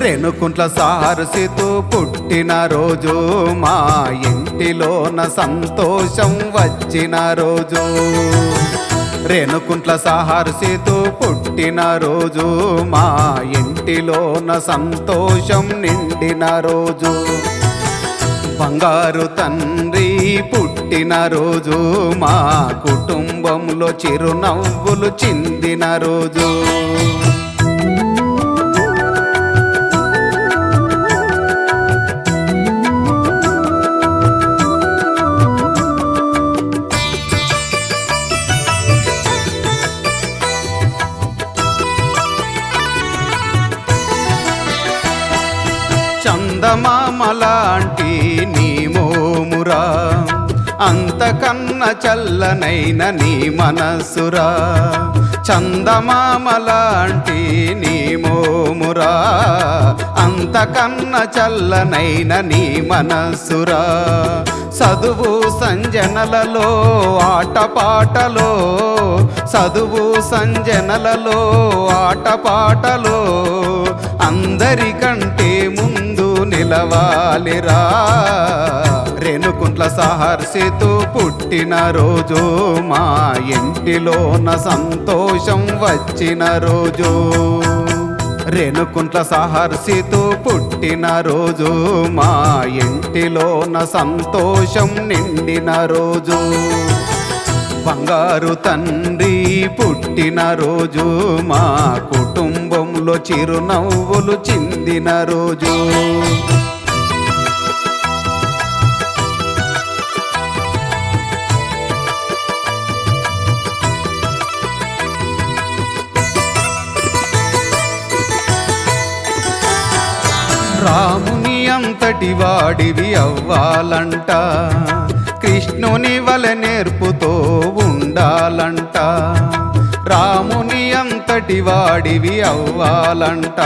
రేణుకుంట్ల సారసితో పుట్టిన రోజు మా ఇంటిలోన సంతోషం వచ్చిన రోజు. రేణుకుంట్ల సారసితో పుట్టిన రోజు మా ఇంటిలోన సంతోషం నిండిన రోజు. బంగారు తండ్రి పుట్టిన రోజు మా కుటుంబంలో చిరునవ్వులు చిందిన రోజు. చందమామలాంటి నీ మోమురా, అంతకన్న చల్లనైన నీ మనస్సురా. చందమామలాంటి నీ మోమురా, అంతకన్న చల్లనైన నీ మనస్సురా. చదువు సంజనలలో ఆటపాటలో, చదువు సంజనలలో ఆటపాటలో అందరికంటే ముందు నిలవాలిరా. రేణుకుంట్ల సారసితో పుట్టిన రోజు మా ఇంటిలోన సంతోషం వచ్చిన రోజు. రేణుకుంట్ల సారసితో పుట్టిన రోజు మా ఇంటిలోన సంతోషం నిండిన రోజు. బంగారు తండ్రి పుట్టిన రోజు మా కుటుంబంలో చిరునవ్వులు చిందిన రోజు. రాముని అంతటి వాడివి అవ్వాలంట, కృష్ణుని వలె నేర్పుతో ఉండాలంట. రాముని అంతటి వాడివి అవ్వాలంట,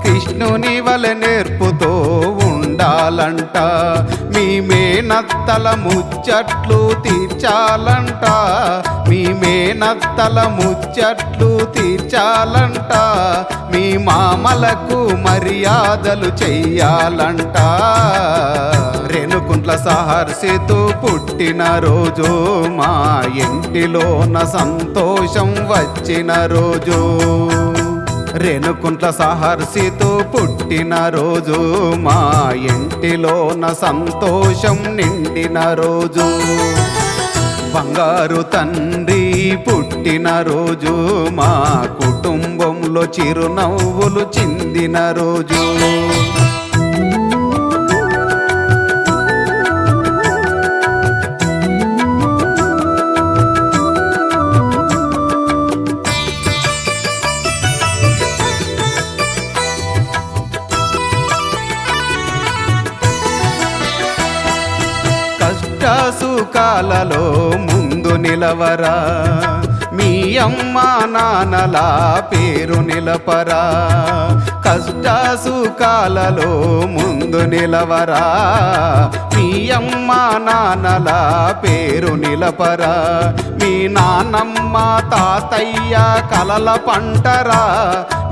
కృష్ణుని వలె నేర్పుతో ఉండాలంట. మీ మేనత్తల ముచ్చట్లు తీర్చాలంట, మీ మేనత్తల ముచ్చట్లు తీర్చాలంట. మీ మామలకు మర్యాదలు చెయ్యాలంట. రేణుకుంట్ల సారసితో పుట్టిన రోజు మా ఇంటిలోన సంతోషం వచ్చిన రోజు. రేణుకుంట్ల సారసితో పుట్టిన రోజు మా ఇంటిలోన సంతోషం నిండిన రోజు. బంగారు తండ్రి పుట్టిన రోజు మా కుటుంబంలో చిరునవ్వులు చిందిన రోజు. సుఖాలలో ముందు నిలవరా, మీ అమ్మ నాన్నల పేరు నిలపరా. కష్ట సుఖాలలో ముందు నిలవరా, మీ అమ్మ నాన్నల పేరు నిలపరా. మీ నానమ్మ తాతయ్య కలల పంటరా,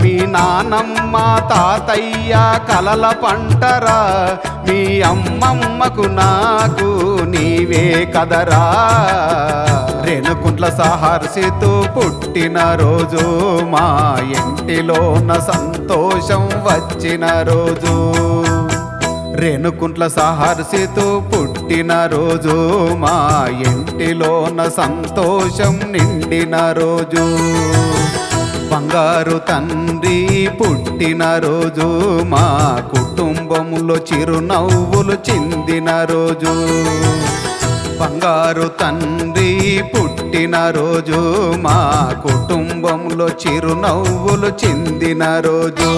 మీ నానమ్మ తాతయ్య కలల పంటరా. మీ అమ్మమ్మకు నాకు నీవే కదరా. రేణుకుంట్ల సారసితో పుట్టిన రోజు మా ఇంటిలోన సంతోషం వచ్చిన రోజు. రేణుకుంట్ల సారసితో పుట్టిన రోజు మా ఇంటిలోన సంతోషం నిండిన రోజు. బంగారు తండ్రి పుట్టిన రోజు మా కుటుంబంలో చిరునవ్వులు చిందిన రోజు. బంగారు తండ్రి పుట్టిన రోజు మా కుటుంబంలో చిరునవ్వులు చిందిన రోజు.